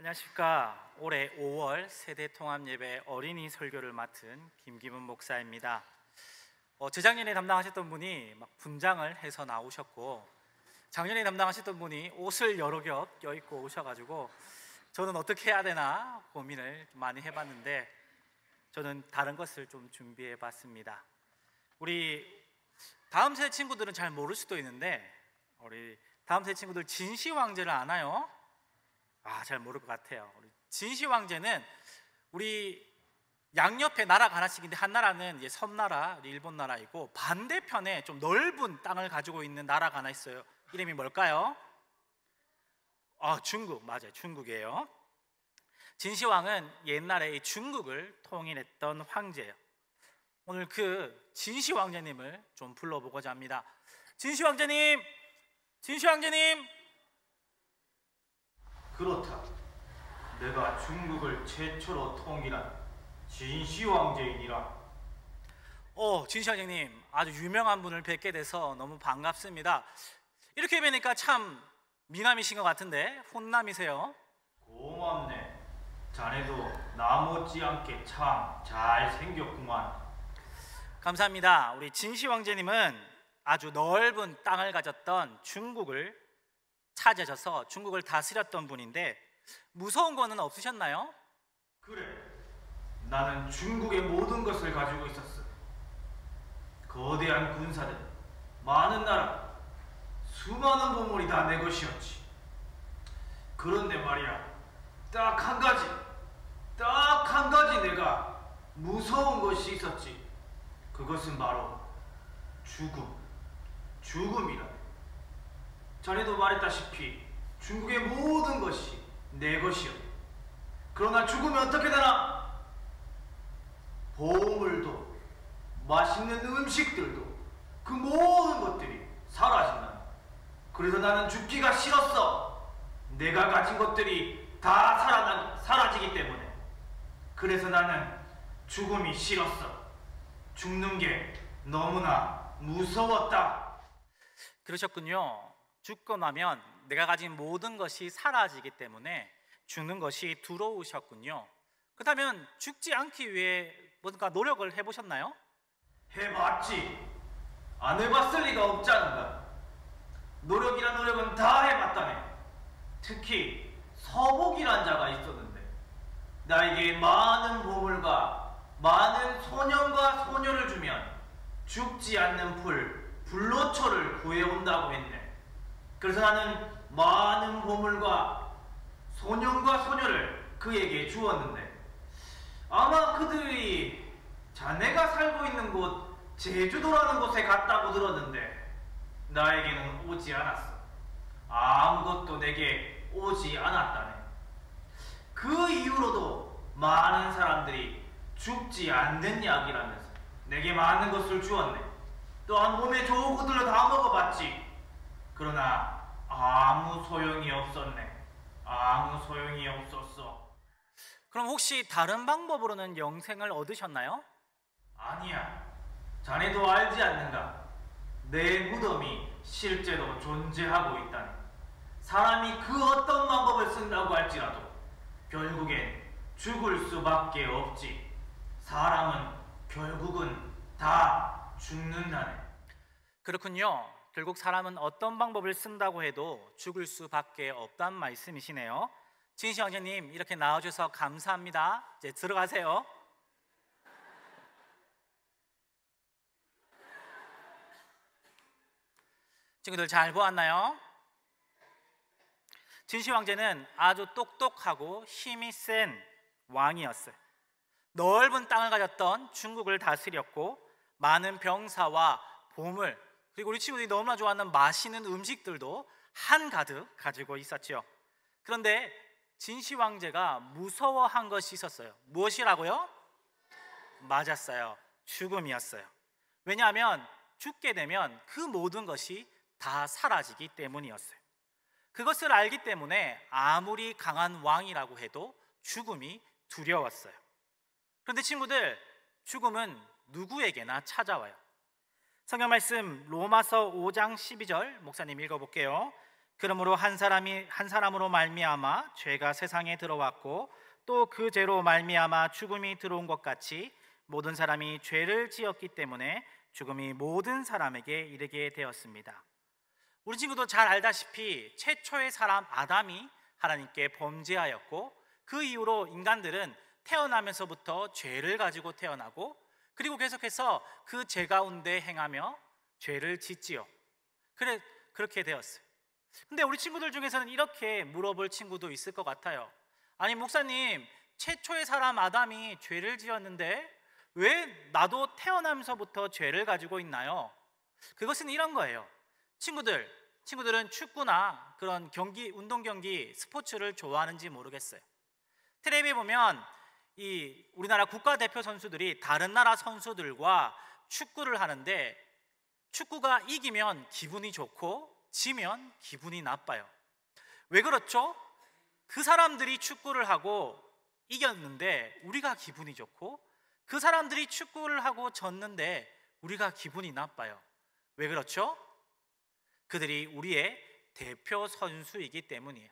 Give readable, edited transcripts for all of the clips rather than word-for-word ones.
안녕하십니까. 올해 5월 세대통합예배 어린이 설교를 맡은 김기문 목사입니다. 재작년에 담당하셨던 분이 막 분장을 해서 나오셨고, 작년에 담당하셨던 분이 옷을 여러 겹 껴입고 오셔가지고 저는 어떻게 해야 되나 고민을 많이 해봤는데, 저는 다른 것을 좀 준비해봤습니다. 우리 다음 세대 친구들은 잘 모를 수도 있는데, 우리 다음 세대 친구들 진시 황제를 아나요? 잘 모를 것 같아요. 우리 진시 황제는 우리 양옆에 나라가 하나씩인데, 한 나라는 이제 섬나라, 일본 나라이고, 반대편에 좀 넓은 땅을 가지고 있는 나라가 하나 있어요. 이름이 뭘까요? 중국, 맞아요. 중국이에요. 진시 왕은 옛날에 이 중국을 통일했던 황제예요. 오늘 그 진시 황제님을 좀 불러보고자 합니다. 진시 황제님! 진시 황제님! 그렇다. 내가 중국을 최초로 통일한 진시 황제이니라. 진시 황제님, 아주 유명한 분을 뵙게 돼서 너무 반갑습니다. 이렇게 뵈니까 참 미남이신 것 같은데 훈남이세요? 고맙네. 자네도 나 못지않게 참 잘생겼구만. 감사합니다. 우리 진시 황제님은 아주 넓은 땅을 가졌던 중국을 차지하셔서 중국을 다스렸던 분인데, 무서운 거는 없으셨나요? 그래, 나는 중국의 모든 것을 가지고 있었어. 거대한 군사들, 많은 나라, 수많은 보물이 다 내 것이었지. 그런데 말이야, 딱 한 가지 내가 무서운 것이 있었지. 그것은 바로 죽음이라. 자네도 말했다시피 중국의 모든 것이 내 것이요. 그러나 죽으면 어떻게 되나? 보물도, 맛있는 음식들도, 그 모든 것들이 사라진다. 그래서 나는 죽기가 싫었어. 내가 가진 것들이 다 사라지기 때문에. 그래서 나는 죽음이 싫었어. 죽는 게 너무나 무서웠다. 그러셨군요. 죽고 나면 내가 가진 모든 것이 사라지기 때문에 죽는 것이 두려우셨군요. 그렇다면 죽지 않기 위해 뭔가 노력을 해보셨나요? 해봤지. 안 해봤을 리가 없지 않은가. 노력이란 노력은 다 해봤다네. 특히 서복이란 자가 있었는데, 나에게 많은 보물과 많은 소년과 소녀를 주면 죽지 않는 불로초를 구해온다고 했네. 그래서 나는 많은 보물과 소년과 소녀를 그에게 주었는데, 아마 그들이 자네가 살고 있는 곳 제주도라는 곳에 갔다고 들었는데, 나에게는 오지 않았어. 아무것도 내게 오지 않았다네. 그 이후로도 많은 사람들이 죽지 않는 약이라면서 내게 많은 것을 주었네. 또한 몸에 좋은 것들을 다 먹어봤지. 그러나 아무 소용이 없었네. 아무 소용이 없었어. 그럼 혹시 다른 방법으로는 영생을 얻으셨나요? 아니야. 자네도 알지 않는가? 내 무덤이 실제로 존재하고 있다니. 사람이 그 어떤 방법을 쓴다고 할지라도 결국엔 죽을 수밖에 없지. 사람은 결국은 다 죽는다네. 그렇군요. 결국 사람은 어떤 방법을 쓴다고 해도 죽을 수밖에 없단 말씀이시네요. 진시 황제님, 이렇게 나와주셔서 감사합니다. 이제 들어가세요. 친구들 잘 보았나요? 진시 황제는 아주 똑똑하고 힘이 센 왕이었어요. 넓은 땅을 가졌던 중국을 다스렸고, 많은 병사와 보물, 그리고 우리 친구들이 너무나 좋아하는 맛있는 음식들도 한가득 가지고 있었죠. 그런데 진시 황제가 무서워한 것이 있었어요. 무엇이라고요? 맞았어요. 죽음이었어요. 왜냐하면 죽게 되면 그 모든 것이 다 사라지기 때문이었어요. 그것을 알기 때문에 아무리 강한 왕이라고 해도 죽음이 두려웠어요. 그런데 친구들, 죽음은 누구에게나 찾아와요. 성경 말씀 로마서 5장 12절 목사님 읽어볼게요. 그러므로 한 사람으로 말미암아 죄가 세상에 들어왔고 또 그 죄로 말미암아 죽음이 들어온 것 같이 모든 사람이 죄를 지었기 때문에 죽음이 모든 사람에게 이르게 되었습니다. 우리 친구도 잘 알다시피 최초의 사람 아담이 하나님께 범죄하였고 그 이후로 인간들은 태어나면서부터 죄를 가지고 태어나고 그리고 계속해서 그 죄 가운데 행하며 죄를 짓지요. 그렇게 되었어요. 근데 우리 친구들 중에서는 이렇게 물어볼 친구도 있을 것 같아요. 아니 목사님, 최초의 사람 아담이 죄를 지었는데 왜 나도 태어나면서부터 죄를 가지고 있나요? 그것은 이런 거예요. 친구들은 축구나 그런 운동 경기, 스포츠를 좋아하는지 모르겠어요. 텔레비에 보면 이 우리나라 국가대표 선수들이 다른 나라 선수들과 축구를 하는데 축구가 이기면 기분이 좋고 지면 기분이 나빠요. 왜 그렇죠? 그 사람들이 축구를 하고 이겼는데 우리가 기분이 좋고 그 사람들이 축구를 하고 졌는데 우리가 기분이 나빠요. 왜 그렇죠? 그들이 우리의 대표 선수이기 때문이에요.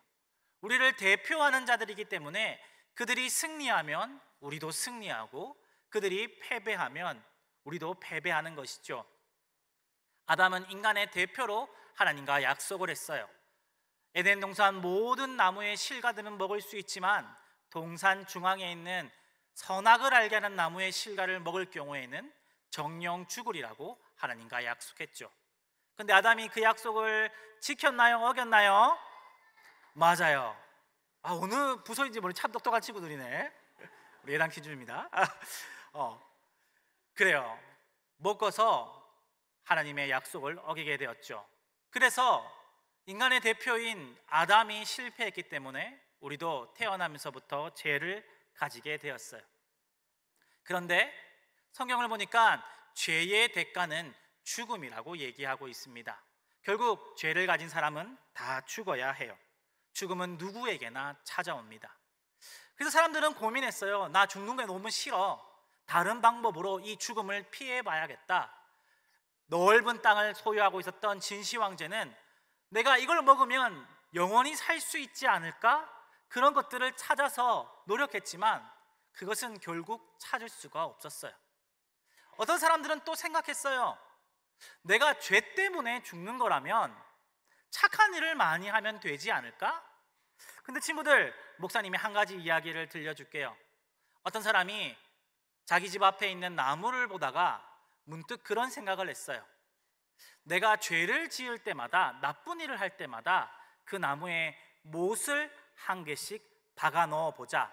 우리를 대표하는 자들이기 때문에 그들이 승리하면 우리도 승리하고 그들이 패배하면 우리도 패배하는 것이죠. 아담은 인간의 대표로 하나님과 약속을 했어요. 에덴 동산 모든 나무의 실과들은 먹을 수 있지만 동산 중앙에 있는 선악을 알게 하는 나무의 실과를 먹을 경우에는 정령 죽으리라고 하나님과 약속했죠. 근데 아담이 그 약속을 지켰나요? 어겼나요? 맞아요. 어느 부서인지 모르는 참 똑똑한 친구들이네. 우리 예당 퀴즈입니다. 그래요. 먹어서 하나님의 약속을 어기게 되었죠. 그래서 인간의 대표인 아담이 실패했기 때문에 우리도 태어나면서부터 죄를 가지게 되었어요. 그런데 성경을 보니까 죄의 대가는 죽음이라고 얘기하고 있습니다. 결국 죄를 가진 사람은 다 죽어야 해요. 죽음은 누구에게나 찾아옵니다. 그래서 사람들은 고민했어요. 나 죽는 게 너무 싫어. 다른 방법으로 이 죽음을 피해 봐야겠다. 넓은 땅을 소유하고 있었던 진시 황제는 내가 이걸 먹으면 영원히 살 수 있지 않을까? 그런 것들을 찾아서 노력했지만 그것은 결국 찾을 수가 없었어요. 어떤 사람들은 또 생각했어요. 내가 죄 때문에 죽는 거라면 착한 일을 많이 하면 되지 않을까? 근데 친구들, 목사님이 한 가지 이야기를 들려줄게요. 어떤 사람이 자기 집 앞에 있는 나무를 보다가 문득 그런 생각을 했어요. 내가 죄를 지을 때마다, 나쁜 일을 할 때마다 그 나무에 못을 한 개씩 박아 넣어 보자.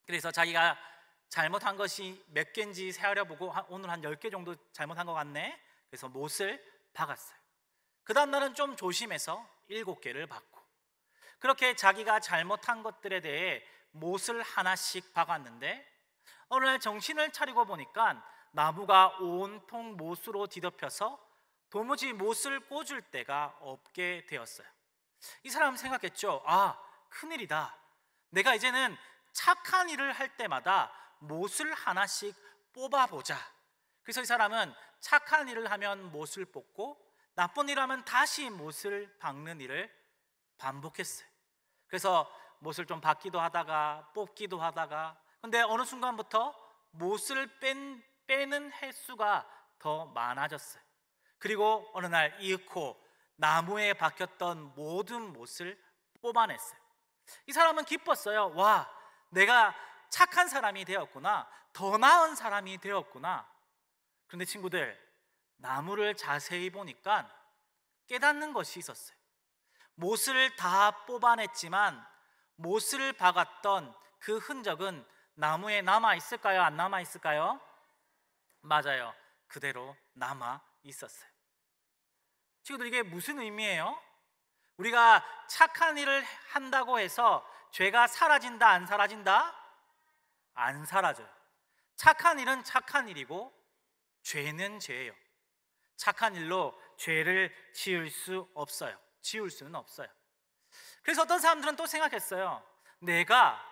그래서 자기가 잘못한 것이 몇 개인지 세어려보고 오늘 한 10개 정도 잘못한 것 같네. 그래서 못을 박았어요. 그 다음 날은 좀 조심해서 7개를 박고, 그렇게 자기가 잘못한 것들에 대해 못을 하나씩 박았는데 어느 날 정신을 차리고 보니까 나무가 온통 못으로 뒤덮여서 도무지 못을 꽂을 데가 없게 되었어요. 이 사람은 생각했죠. 큰일이다. 내가 이제는 착한 일을 할 때마다 못을 하나씩 뽑아보자. 그래서 이 사람은 착한 일을 하면 못을 뽑고 나쁜 일을 하면 다시 못을 박는 일을 반복했어요. 그래서 못을 좀 박기도 하다가 뽑기도 하다가, 근데 어느 순간부터 못을 빼는 횟수가 더 많아졌어요. 그리고 어느 날 이윽고 나무에 박혔던 모든 못을 뽑아냈어요. 이 사람은 기뻤어요. 와, 내가 착한 사람이 되었구나. 더 나은 사람이 되었구나. 그런데 친구들, 나무를 자세히 보니까 깨닫는 것이 있었어요. 못을 다 뽑아냈지만 못을 박았던 그 흔적은 나무에 남아 있을까요? 안 남아 있을까요? 맞아요. 그대로 남아 있었어요. 친구들, 이게 무슨 의미예요? 우리가 착한 일을 한다고 해서 죄가 사라진다, 안 사라진다? 안 사라져요. 착한 일은 착한 일이고 죄는 죄예요. 착한 일로 죄를 지을 수 없어요. 지울 수는 없어요. 그래서 어떤 사람들은 또 생각했어요. 내가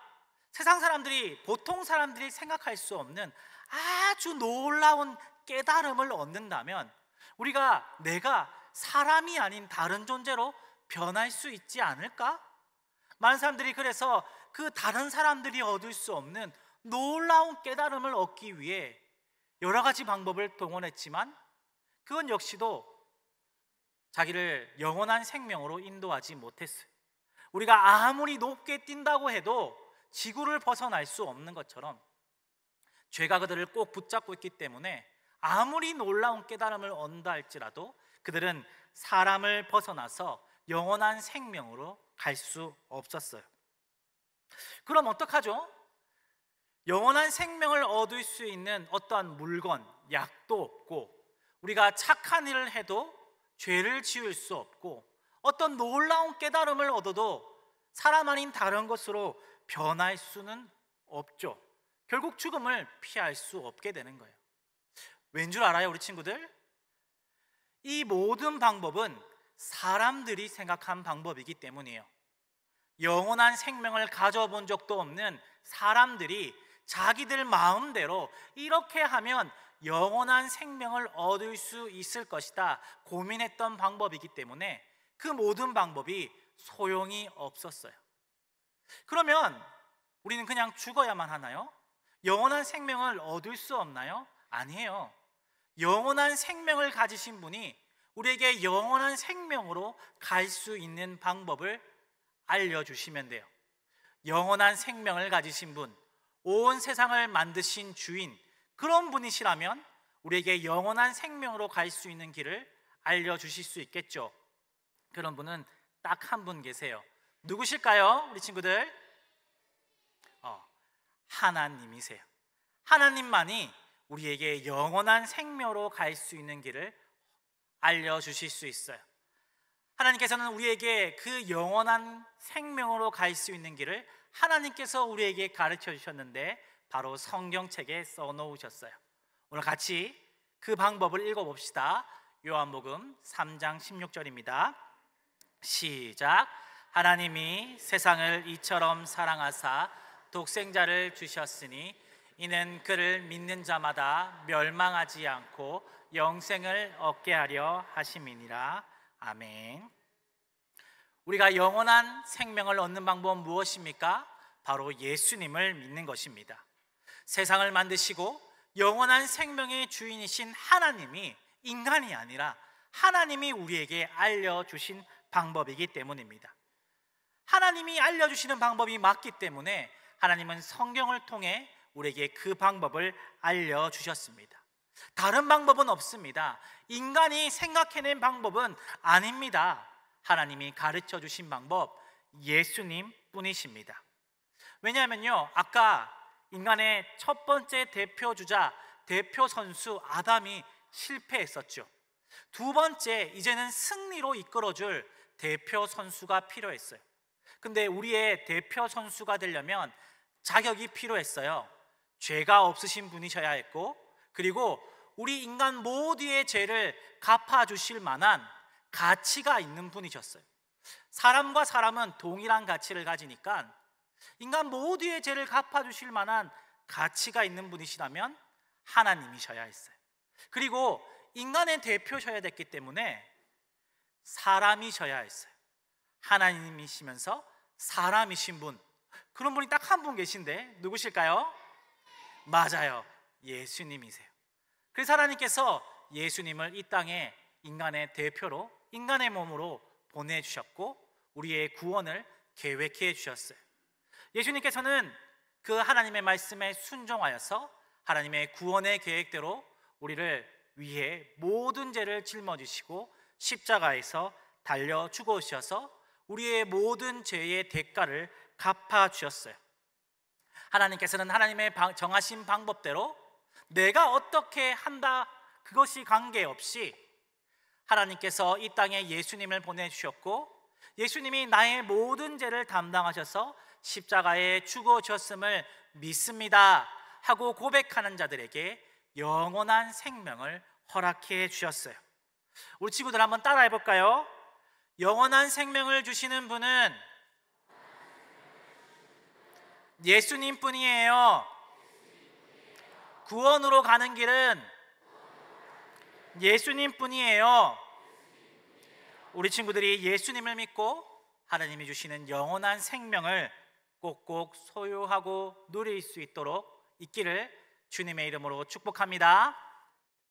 세상 사람들이, 보통 사람들이 생각할 수 없는 아주 놀라운 깨달음을 얻는다면 내가 사람이 아닌 다른 존재로 변할 수 있지 않을까? 많은 사람들이 그래서 그 다른 사람들이 얻을 수 없는 놀라운 깨달음을 얻기 위해 여러 가지 방법을 동원했지만 그건 역시도 자기를 영원한 생명으로 인도하지 못했어요. 우리가 아무리 높게 뛴다고 해도 지구를 벗어날 수 없는 것처럼 죄가 그들을 꼭 붙잡고 있기 때문에 아무리 놀라운 깨달음을 얻는다 할지라도 그들은 사람을 벗어나서 영원한 생명으로 갈 수 없었어요. 그럼 어떡하죠? 영원한 생명을 얻을 수 있는 어떠한 물건, 약도 없고 우리가 착한 일을 해도 죄를 지을 수 없고 어떤 놀라운 깨달음을 얻어도 사람 아닌 다른 것으로 변할 수는 없죠. 결국 죽음을 피할 수 없게 되는 거예요. 왠 줄 알아요, 우리 친구들? 이 모든 방법은 사람들이 생각한 방법이기 때문이에요. 영원한 생명을 가져본 적도 없는 사람들이 자기들 마음대로 이렇게 하면 영원한 생명을 얻을 수 있을 것이다 고민했던 방법이기 때문에 그 모든 방법이 소용이 없었어요. 그러면 우리는 그냥 죽어야만 하나요? 영원한 생명을 얻을 수 없나요? 아니에요. 영원한 생명을 가지신 분이 우리에게 영원한 생명으로 갈 수 있는 방법을 알려주시면 돼요. 영원한 생명을 가지신 분, 온 세상을 만드신 주인, 그런 분이시라면 우리에게 영원한 생명으로 갈 수 있는 길을 알려주실 수 있겠죠. 그런 분은 딱 한 분 계세요. 누구실까요, 우리 친구들? 하나님이세요. 하나님만이 우리에게 영원한 생명으로 갈 수 있는 길을 알려주실 수 있어요. 하나님께서는 우리에게 그 영원한 생명으로 갈 수 있는 길을 하나님께서 우리에게 가르쳐 주셨는데 바로 성경책에 써놓으셨어요. 오늘 같이 그 방법을 읽어봅시다. 요한복음 3장 16절입니다. 시작. 하나님이 세상을 이처럼 사랑하사 독생자를 주셨으니 이는 그를 믿는 자마다 멸망하지 않고 영생을 얻게 하려 하심이니라. 아멘. 우리가 영원한 생명을 얻는 방법은 무엇입니까? 바로 예수님을 믿는 것입니다. 세상을 만드시고 영원한 생명의 주인이신 하나님이 인간이 아니라 하나님이 우리에게 알려주신 방법이기 때문입니다. 하나님이 알려주시는 방법이 맞기 때문에 하나님은 성경을 통해 우리에게 그 방법을 알려주셨습니다. 다른 방법은 없습니다. 인간이 생각해낸 방법은 아닙니다. 하나님이 가르쳐 주신 방법, 예수님 뿐이십니다. 왜냐하면요, 아까 인간의 첫 번째 대표 주자, 대표 선수 아담이 실패했었죠. 두 번째, 이제는 승리로 이끌어줄 대표 선수가 필요했어요. 근데 우리의 대표 선수가 되려면 자격이 필요했어요. 죄가 없으신 분이셔야 했고, 그리고 우리 인간 모두의 죄를 갚아주실 만한 가치가 있는 분이셨어요. 사람과 사람은 동일한 가치를 가지니까 인간 모두의 죄를 갚아주실 만한 가치가 있는 분이시라면 하나님이셔야 했어요. 그리고 인간의 대표셔야 됐기 때문에 사람이셔야 했어요. 하나님이시면서 사람이신 분, 그런 분이 딱 한 분 계신데 누구실까요? 맞아요, 예수님이세요. 그래서 하나님께서 예수님을 이 땅에 인간의 대표로, 인간의 몸으로 보내주셨고 우리의 구원을 계획해 주셨어요. 예수님께서는 그 하나님의 말씀에 순종하여서 하나님의 구원의 계획대로 우리를 위해 모든 죄를 짊어지시고 십자가에서 달려 죽으셔서 우리의 모든 죄의 대가를 갚아주셨어요. 하나님께서는 하나님의 정하신 방법대로 내가 어떻게 한다 그것이 관계없이 하나님께서 이 땅에 예수님을 보내주셨고 예수님이 나의 모든 죄를 담당하셔서 십자가에 죽어주셨음을 믿습니다 하고 고백하는 자들에게 영원한 생명을 허락해 주셨어요. 우리 친구들 한번 따라해 볼까요? 영원한 생명을 주시는 분은 예수님 뿐이에요. 구원으로 가는 길은 예수님 뿐이에요. 우리 친구들이 예수님을 믿고 하나님이 주시는 영원한 생명을 꼭꼭 소유하고 누릴 수 있도록 있기를 주님의 이름으로 축복합니다.